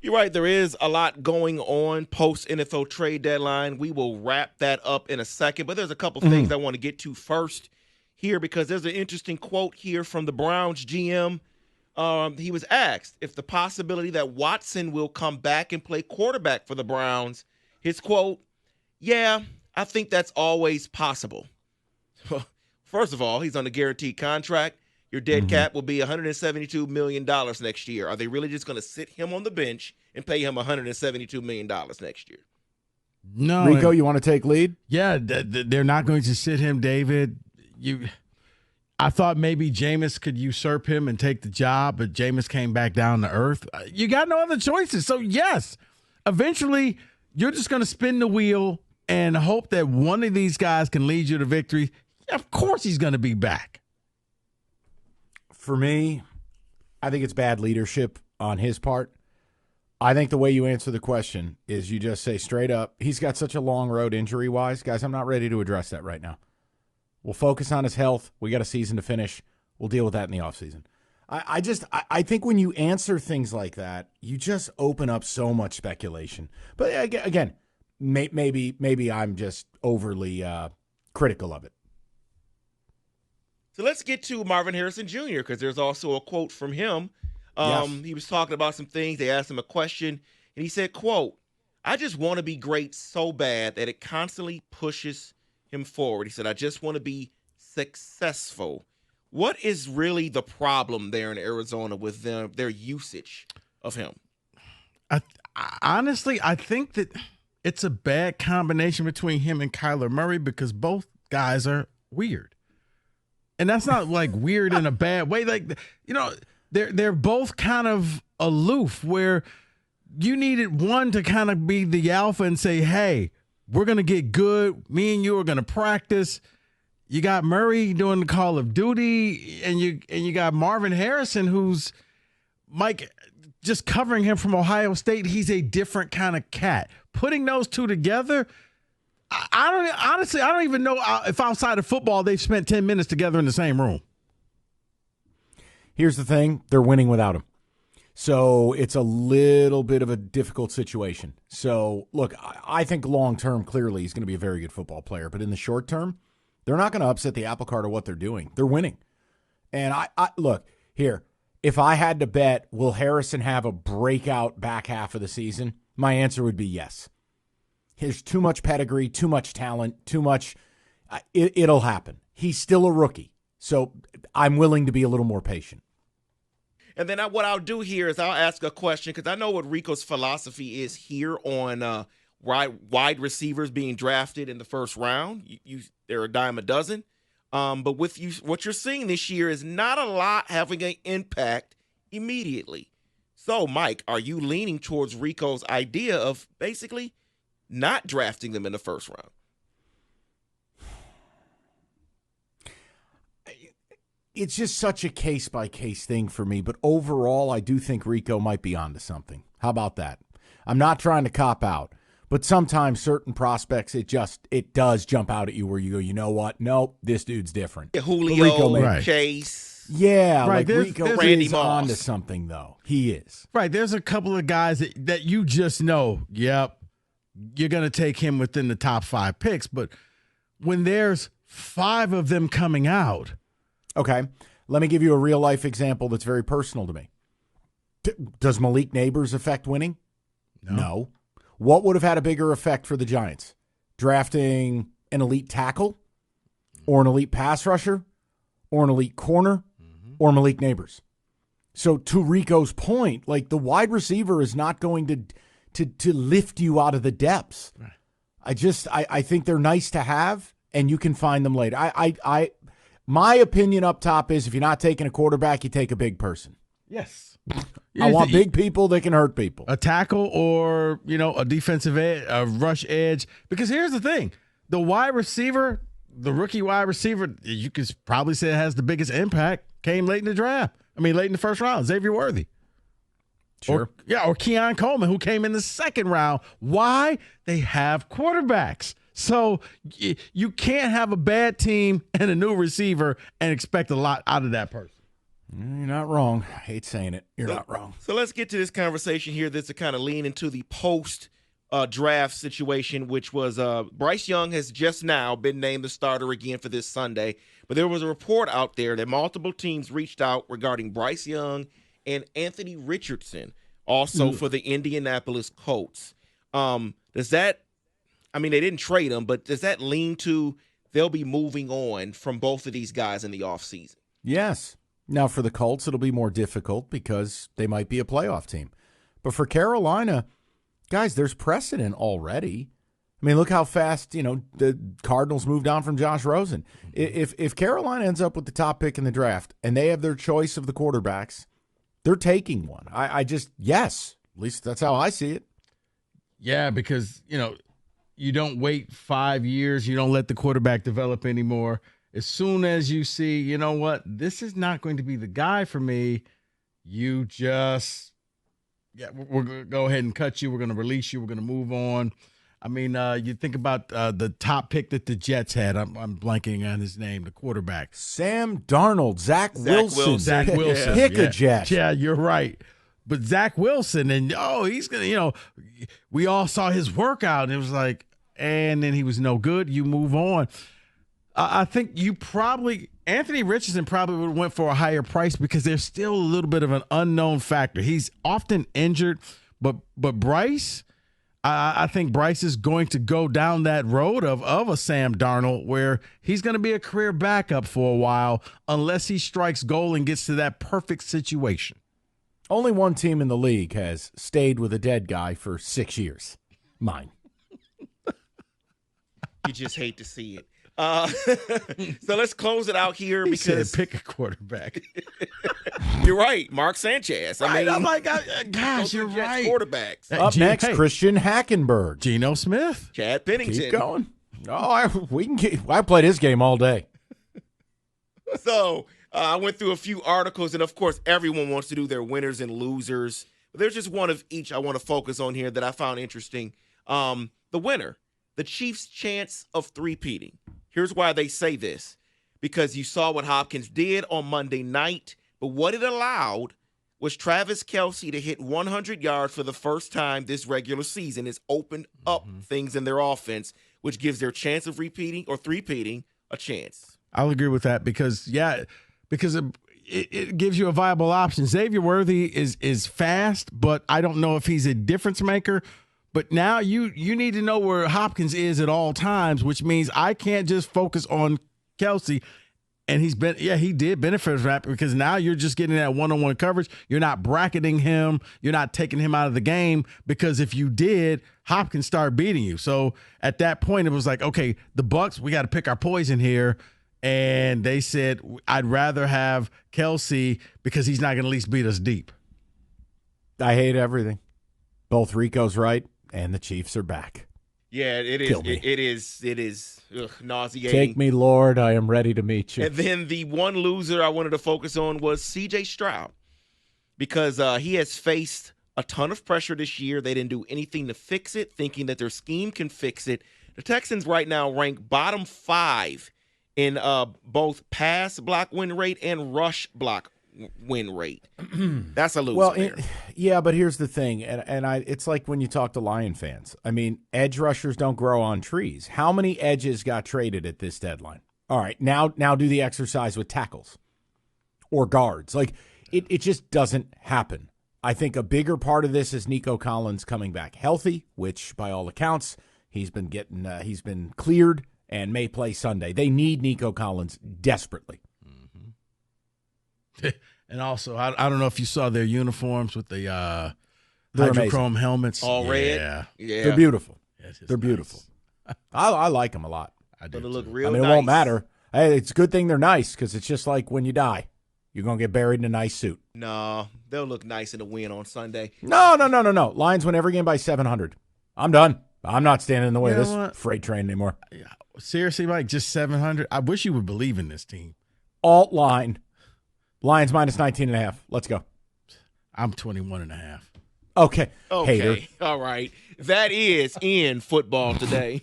You're right. There is a lot going on post NFL trade deadline. We will wrap that up in a second, but there's a couple things I want to get to first here because there's an interesting quote here from the Browns GM. He was asked if the possibility that Watson will come back and play quarterback for the Browns. His quote, "Yeah, I think that's always possible." First of all, he's on a guaranteed contract. Your dead cap will be $172 million next year. Are they really just going to sit him on the bench and pay him $172 million next year? No. Rico, you want to take lead? Yeah, they're not going to sit him, David. I thought maybe Jameis could usurp him and take the job, but Jameis came back down to earth. You got no other choices. So, yes, eventually you're just going to spin the wheel and hope that one of these guys can lead you to victory. Yeah, of course he's going to be back. For me, I think it's bad leadership on his part. I think the way you answer the question is you just say straight up, he's got such a long road injury-wise. Guys, I'm not ready to address that right now. We'll focus on his health. We got a season to finish. We'll deal with that in the offseason. I think when you answer things like that, you just open up so much speculation. But again, maybe I'm just overly critical of it. So let's get to Marvin Harrison Jr. because there's also a quote from him. Yes. He was talking about some things. They asked him a question, and he said, quote, "I just want to be great so bad that it constantly pushes him forward." He said, "I just want to be successful." What is really the problem there in Arizona with their usage of him? Honestly, I think that it's a bad combination between him and Kyler Murray because both guys are weird. And that's not like weird in a bad way. Like, they're both kind of aloof where you needed one to kind of be the alpha and say, hey, we're going to get good. Me and you are going to practice. You got Murray doing the Call of Duty, and you got Marvin Harrison, who's Mike just covering him from Ohio State. He's a different kind of cat. Putting those two together, I don't even know if outside of football they've spent 10 minutes together in the same room. Here's the thing. They're winning without him. So it's a little bit of a difficult situation. So, look, I think long-term, clearly, he's going to be a very good football player. But in the short term, they're not going to upset the apple cart of what they're doing. They're winning. And I look, here, if I had to bet, will Harrison have a breakout back half of the season? My answer would be yes. There's too much pedigree, too much talent, too much. It'll happen. He's still a rookie. So I'm willing to be a little more patient. And then what I'll do here is I'll ask a question because I know what Rico's philosophy is here on wide receivers being drafted in the first round. They're a dime a dozen. But with what you're seeing this year is not a lot having an impact immediately. So, Mike, are you leaning towards Rico's idea of basically not drafting them in the first round? It's just such a case-by-case thing for me. But overall, I do think Rico might be onto something. How about that? I'm not trying to cop out. But sometimes certain prospects, it does jump out at you where you go, you know what? Nope, this dude's different. Yeah, Julio, Right. Chase. Yeah, Right, like Rico Randy is Moss. onto something, though. He is. Right. There's a couple of guys that you just know, yep, you're going to take him within the top 5 picks. But when there's 5 of them coming out. Okay, let me give you a real-life example that's very personal to me. Does Malik Neighbors affect winning? No. What would have had a bigger effect for the Giants? Drafting an elite tackle or an elite pass rusher or an elite corner or Malik Neighbors? So to Rico's point, like the wide receiver is not going to lift you out of the depths. Right. I think they're nice to have, and you can find them later. My opinion up top is if you're not taking a quarterback, you take a big person. Yes. I want big people that can hurt people. A tackle or, a defensive edge, a rush edge. Because here's the thing. The wide receiver, the rookie wide receiver, you could probably say has the biggest impact, came late in the draft. Late in the first round, Xavier Worthy. Sure. Or Keon Coleman, who came in the second round. Why? They have quarterbacks. So you can't have a bad team and a new receiver and expect a lot out of that person. You're not wrong. I hate saying it. You're not wrong. So let's get to this conversation here that's to kind of lean into the post draft situation, which was Bryce Young has just now been named the starter again for this Sunday. But there was a report out there that multiple teams reached out regarding Bryce Young and Anthony Richardson, also for the Indianapolis Colts. Does that, I mean, they didn't trade him, but does that lean to they'll be moving on from both of these guys in the offseason? Yes. Now, for the Colts, it'll be more difficult because they might be a playoff team. But for Carolina, guys, there's precedent already. I mean, look how fast, the Cardinals moved on from Josh Rosen. If Carolina ends up with the top pick in the draft and they have their choice of the quarterbacks, they're taking one. Yes, at least that's how I see it. Yeah, because, you don't wait 5 years. You don't let the quarterback develop anymore. As soon as you see, you know what, this is not going to be the guy for me, you just, we're going to go ahead and cut you. We're going to release you. We're going to move on. I mean, you think about the top pick that the Jets had. I'm blanking on his name, the quarterback. Sam Darnold, Zach Wilson. Zach Wilson. Pick a Jet. Yeah, you're right. But Zach Wilson, and he's going to, we all saw his workout, and it was like, and then he was no good. You move on. I think Anthony Richardson probably would have went for a higher price because there's still a little bit of an unknown factor. He's often injured, but Bryce, I think Bryce is going to go down that road of a Sam Darnold where he's going to be a career backup for a while unless he strikes gold and gets to that perfect situation. Only one team in the league has stayed with a dead guy for 6 years. Mine. You just hate to see it. So let's close it out here because said pick a quarterback. You're right, Mark Sanchez. I'm like, gosh, you're right. Quarterbacks. Up next, Christian Hackenberg, Geno Smith, Chad Pennington. Keep going. I played his game all day. So I went through a few articles, and of course, everyone wants to do their winners and losers. But there's just one of each I want to focus on here that I found interesting. The winner, the Chiefs' chance of three-peating. Here's why they say this. Because you saw what Hopkins did on Monday night, but what it allowed was Travis Kelce to hit 100 yards for the first time this regular season. It's opened up things in their offense, which gives their chance of repeating or three-peating a chance. I'll agree with that because it gives you a viable option. Xavier Worthy is fast, but I don't know if he's a difference maker. But now you need to know where Hopkins is at all times, which means I can't just focus on Kelce. And he did benefit from that because now you're just getting that one-on-one coverage. You're not bracketing him. You're not taking him out of the game because if you did, Hopkins started beating you. So at that point, it was like, okay, the Bucs, we got to pick our poison here. And they said, I'd rather have Kelce because he's not going to at least beat us deep. I hate everything. Both Rico's right. And the Chiefs are back. Yeah, it is. It is nauseating. Take me, Lord. I am ready to meet you. And then the one loser I wanted to focus on was C.J. Stroud because he has faced a ton of pressure this year. They didn't do anything to fix it, thinking that their scheme can fix it. The Texans right now rank bottom 5 in both pass block win rate and rush block win rate. That's a loser. Well, yeah, but here's the thing, and it's like when you talk to Lion fans. I mean, edge rushers don't grow on trees. How many edges got traded at this deadline? All right, now do the exercise with tackles or guards. Like it just doesn't happen. I think a bigger part of this is Nico Collins coming back healthy, which by all accounts he's been cleared and may play Sunday. They need Nico Collins desperately. And also, I don't know if you saw their uniforms with the They're hydrochrome amazing. helmets. All red? Yeah. They're beautiful. They're beautiful. I like them a lot. I do. Gonna look Too. real I mean, nice. it won't matter. Hey, it's a good thing they're nice because it's just like when you die. You're going to get buried in a nice suit. No, they'll look nice in the win on Sunday. No. Lions win every game by 700. I'm done. I'm not standing in the way of this freight train anymore. Seriously, Mike, just 700? I wish you would believe in this team. Alt line. Lions minus 19.5. Let's go. I'm 21.5. Okay. Okay. Hater. All right. That is in football today.